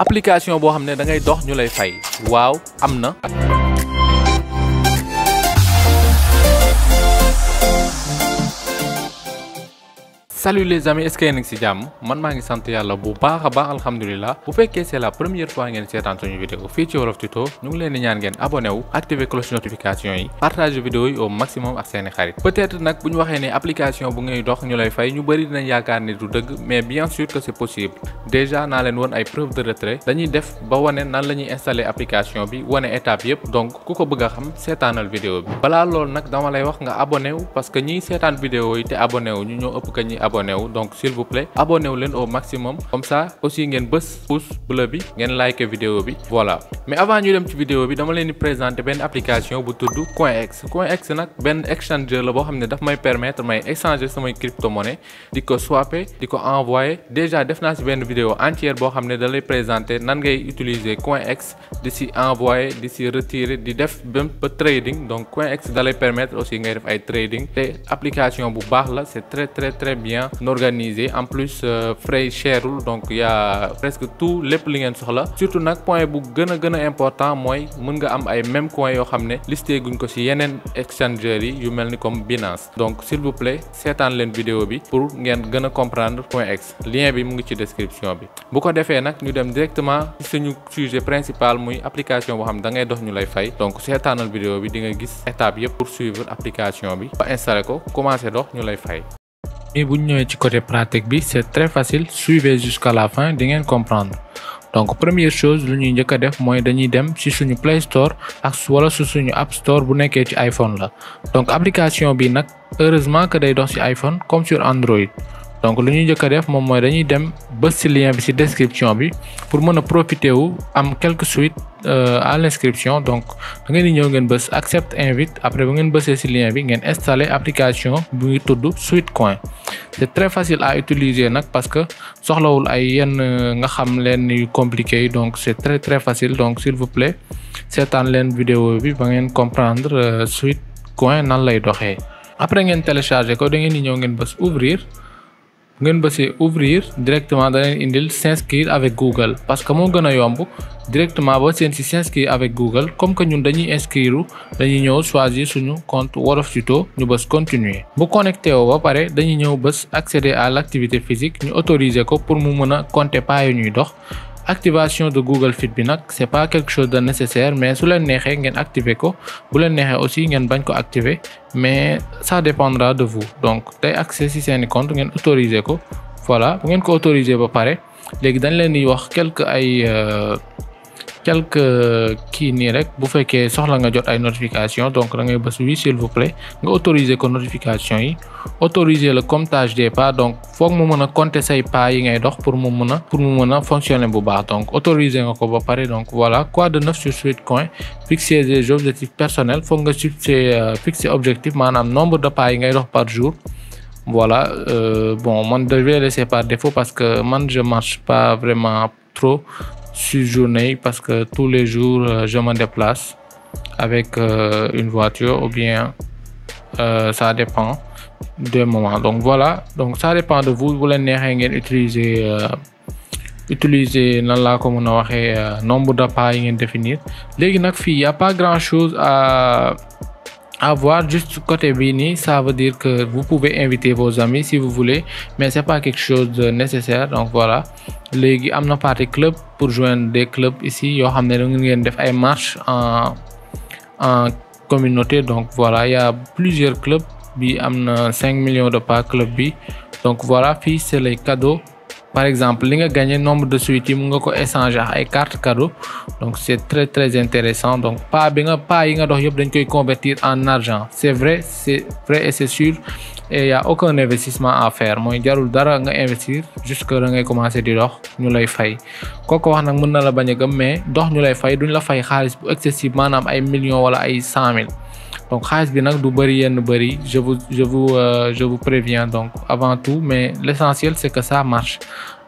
application boo xam ne da ngay dox ñu lay fay waaw am na. Salut les amis, est-ce que yéen a ngi ci jàmm man maa ngi sant yàlla bu baax a baax alhamdulilah bu fekkee c'est la première fois ngeen seetaan suñu vidéo fii ci Wolof Tuto ñu ngi leen di ñaan ngeen abonné wu activer cloche notification yi partage vidéo yi au maximum ak seeni xarit peut-être nag bu ñu waxee ne application bu ngay dox ñu lay fay ñu bëri dinañ yaakaar ne du dëgg mais bien sûr que c'est possible déjà naa leen woon ay preuve de retrait dañuy def ba wane nan la ñuy installer application bi wane étape yëpp donc ku ko bëgg a xam seetaanal vidéo bi balaa loolu nag dama lay wax nga abonné wu parce que ñiy seetaan vidéo yi te abonné wu ñu ñoo ëpp que ñi abonné wu donc s'il vous plaît abonné wu leen au maximum comme ça aussi ngeen bës pouce bleu bi ngeen like vidéo bi voilà mais avant ñu dem ci vidéo bi dama leen di présenter benn application bu tudd CoinEx CoinEx nag benn exchanger la boo xam ne daf may permettre may échanger samay crypto-monnaie di ko swapper di ko envoyer déjà def naa ci benn vidéo entière boo xam ne da lay présenter nan ngay utiliser CoinEx di ci envoyer di ci retirer di def même ba trading donc CoinEx da lay permettre aussi ngay def ay trading te application bu baax la c'est très bien organisé en plus frais cherul donc y a presque tout lépp li ngeen soxla surtout nag point bu gën a important mooy mën nga am ay même coin yoo xam ne listé guñ ko ci yeneen exchangers yi yu mel ni comme Binance donc s'il vous plaît seetaan leen vidéo bi pour ngeen gën a comprendre CoinEx lien bi mu ngi ci description bi bu ko defee nag ñu dem directement ci suñu sujet principal muy application boo xam ne da ngay dox ñu lay fay donc seetaanal vidéo bi di nga gis étape yëpp pour suivre application bi ba installer ko commencer dox ñu lay fay. Et bu ñu ñëwee ci côté pratique bi c'est très facile suivez jusqu'à la fin di ngeen comprendre donc première chose lu ñuy njëkk a def mooy dañuy dem ci suñu Play Store ak wala su suñu App Store bu nekkee ci iPhone la donc application bi nag heureusement que day dox ci iPhone comme sur Android donc lu ñuy njëkk a def moom mooy dañuy dem bës ci lien bi ci description bi pour mën a profiter wu am quelques suites à l'inscription donc da ngeen di ñëw ngeen bës accept invite après bu ngeen bësee ci lien bi ngeen installer application bu ngi tudd Sweetcoin c'est très facile à utiliser nag parce que soxlawul ay yenn nga xam leen yu compliqué yi donc c'est très facile donc s'il vous plaît seetaan leen vidéo bi ba ngeen comprendre Sweetcoin nan lay doxee après ngeen télécharger ko da ngeen di ñëw ngeen bës ouvrir ngeen bësee ouvrir directement da leen indil s'inscrire avec Google parce que moo gën a yomb directement ba seen ci s'inscrire avec Google comme que ñun dañuy inscrire dañuy ñëw choisir suñu compte Wolof Tuto ñu bës continuer bu connecté woo ba pare dañuy ñëw bës accéder à l'activité physique ñu autoriser ko pour mu mën a compter pas yu ñuy dox activation de Google Fit bi nag c'est pas quelque chose de nécessaire mais su leen neexee ngeen activer ko bu leen neexee aussi ngeen bañ ko activer mais ça dépendra de vous donc day accès ci seeni compte ngeen autoriser ko voilà bu ngeen ko autoriser ba pare léegi dañ leen di wax quelques kii nii rek bu fekkee soxla nga jot ay notification donc da ngay bës oui s'il vous plaît nga autoriser ko notification yi autoriser le comptage des pas donc foog mu mën a compter say pas yi ngay dox pour mu mën a fonctionner bu baax donc autoriser nga ko ba pare donc voilà quoi de neuf sur Sweetcoin fixer des objectifs personnels foog nga fixer objectif maanaam nombre de pas yi ngay dox par jour voilà bon man je vais laisser par défaut parce que man je marche pas vraiment trop sur journée parce que tous les jours je me déplace avec une voiture ou bien ça dépend des moments donc voilà donc ça dépend de vous bu leen neexee ngeen utiliser nan laa ko mën a waxee nombre de pas yi ngeen définir léegi nag fii y a pas grand chose à voir juste côté bii nii ça veut dire que vous pouvez inviter vos amis si vous voulez mais c'est pas quelque chose de nécessaire donc voilà léegi am na partie club pour joindre des clubs ici yoo xam ne da ngeen def ay marches en communauté donc voilà il y a plusieurs clubs bi am na 5 millions de pas club bi donc voilà fii c'est les cadeaux par exemple li nga gagné nombre de suites yi mu nga ko échanger ak ay cartes cadeaux donc c'est très intéressant donc pas yi nga dox yëpp dañ koy convertir en argent c'est vrai et c'est sûr et y a aucun investissement à faire mooy jarul dara nga investir jusque da ngay commencer di dox ñu lay fay kooku wax nag mën na la bañ a gëm mais dox ñu lay fay duñ la fay xaalis bu excessif maanaam ay millions wala ay 100 000 donc xaalis bi nag du bëri je vous préviens donc avant tout mais l'essentiel c'est que ça marche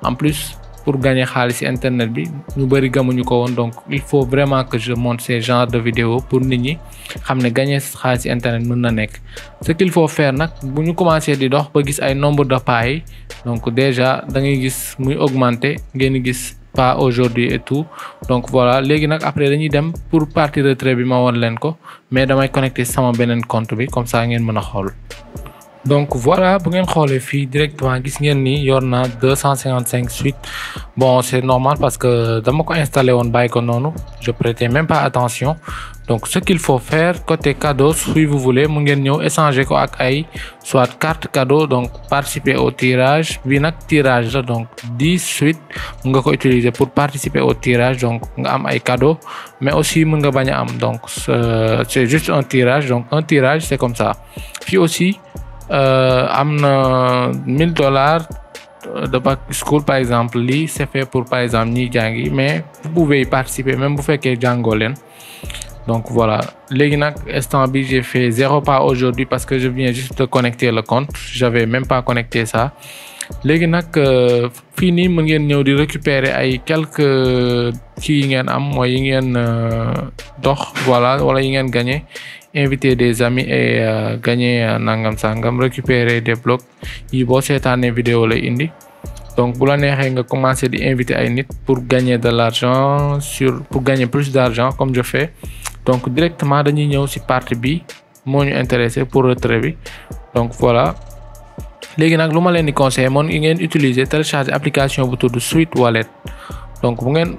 en plus pour gagner xaalis ci internet bi ñu bëri gamuñu ko woon donc il faut vraiment que je monte ces genres de vidéos pour nit ñi xam ne gagner xaalis ci internet mën na nekk ce qu'il faut faire nag bu ñu commencer di dox ba gis ay nombre de pas yi donc déjà da ngay gis muy augmenter ngeen gis pas aujourd'hui et tout. Donc voilà, léegi nag après dañuy dem pour partie retrait bi ma won leen ko, mais damay connecter sama beneen compte bi comme ça ngeen mën a xool. Donc voilà, bu ngeen xoolee fii directement gis ngeen ni yor na 255 suites. Bon, c'est normal parce que dama ko installé woon bàyyi ko noonu, je prêtais même pas attention. Donc ce qu'il faut faire côté cadeau, si vous voulez mu ngeen ñëw échanger ko ak ay soit carte cadeau, donc participer au tirage bi nag tirage la, donc 10 suites mu nga ko utiliser pour participer au tirage, donc nga am ay cadeau, mais aussi mën nga bañ a am, donc c'est juste un tirage. Donc un tirage c'est comme ça. Puis aussi am na $1000 de back school par exemple, lii c'est fait pour par exemple ñiy jàngi, mais vous pouvez y participer même bu fekkee jàngoo leen. Donc voilà, léegi nag instant bi j'ai fait 0 pas aujourd'hui parce que je viens juste de connecter le compte, j'avais même pas connecté ça. Léegi nag fii nii mën ngeen ñëw di récupérer ay quelques kii yi ngeen am, mooy yi ngeen dox, voilà, wala yi ngeen gagné, inviter des amis et gagner nangam sangam, récupérer des blocs yi boo seetaanee vidéo lay indi. Donc bu la neexee nga commencer di inviter ay nit pour gagner de l'argent, pour gagner plus d'argent comme je fais. Donc directement dañuy ñëw ci partie bi moo ñu intéressé pour retrait bi. Donc voilà, léegi nag lu ma leen di conseiller moom ngeen utiliser télécharger application bu tudd Sweet Wallet. Donc bu ngeen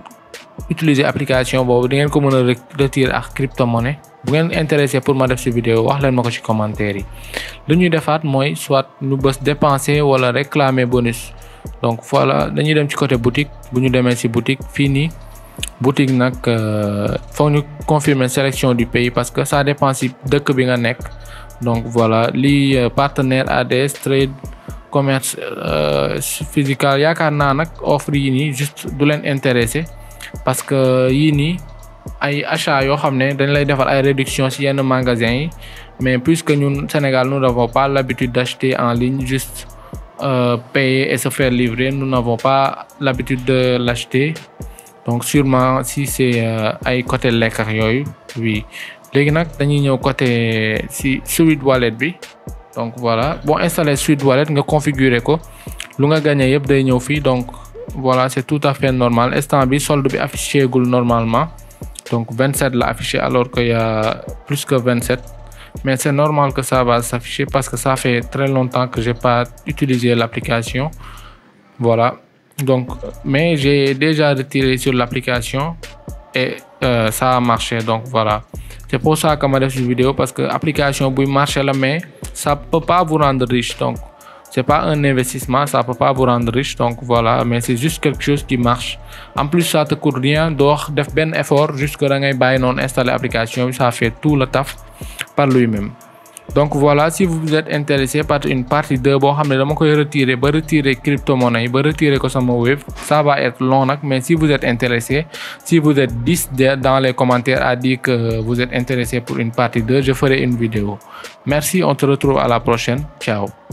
utiliser application boobu di ngeen ko mën a retirer ak crypto-monnaie. Bu ngeen intéressé pour ma def ci vidéo wax leen ma ko ci commentaire yi. Lu ñuy defaat mooy soit ñu bës dépenser wala réclamer bonus. Donc voilà, dañuy dem ci côté boutique. Bu ñu demee ci boutique fii nii boutique nag foog ñu confirmer sélection du pays parce que ça dépend ci dëkk bi nga nekk. Donc voilà, lii partenaire ADS Trade commerce physical, yaakaar naa nag offre yi nii juste du leen intéressé parce que yii nii ay achat yoo xam ne dañ lay defal ay réduction ci yenn magasins yi, mais puisque ñun Sénégal nous n'avons pas l'habitude d'acheter en ligne, juste payer et se faire livrer, nous n'avons pas l'habitude de l'acheter. Donc sûrement si c'est ay côté lekk ak yooyu, oui. Léegi nag dañuy ñëw côté si Sweet Wallet bi. Donc voilà, boo installer Sweet Wallet nga configurer ko, lu nga gagné yëpp day ñëw fii. Donc voilà, c'est tout à fait normal. Instant bi solde bi affiché gul normalement, donc 27 la affiché alors qu'il y a plus que 27. Mais c'est normal que ça va s'afficher parce que ça fait très longtemps que j'ai pas utilisé l'application. Voilà, donc mais j'ai déjà retiré sur l'application et ça a marché. Donc voilà, c'est pour ça que ma def une vidéo, parce que application buy marché la, mais ça peut pas vous rendre riche. Donc c'est pas un investissement, ça peut pas vous rendre riche. Donc voilà, mais c'est juste quelque chose qui marche. En plus ça te coûte rien, doo def benn effort, juste que da ngay bàyyi noonu installer application bi, ça fait tout le taf par lui-même. Donc voilà, si vous êtes intéressé par une partie 2 boo xam ne dama koy retirer crypto-monnaie ba retirer ko sama web, ça va être long nag, mais si vous êtes intéressé, si vous êtes 10 dans les commentaires à dire que vous êtes intéressé pour une partie 2, je ferai une vidéo. Merci, on se retrouve à la prochaine. Ciao.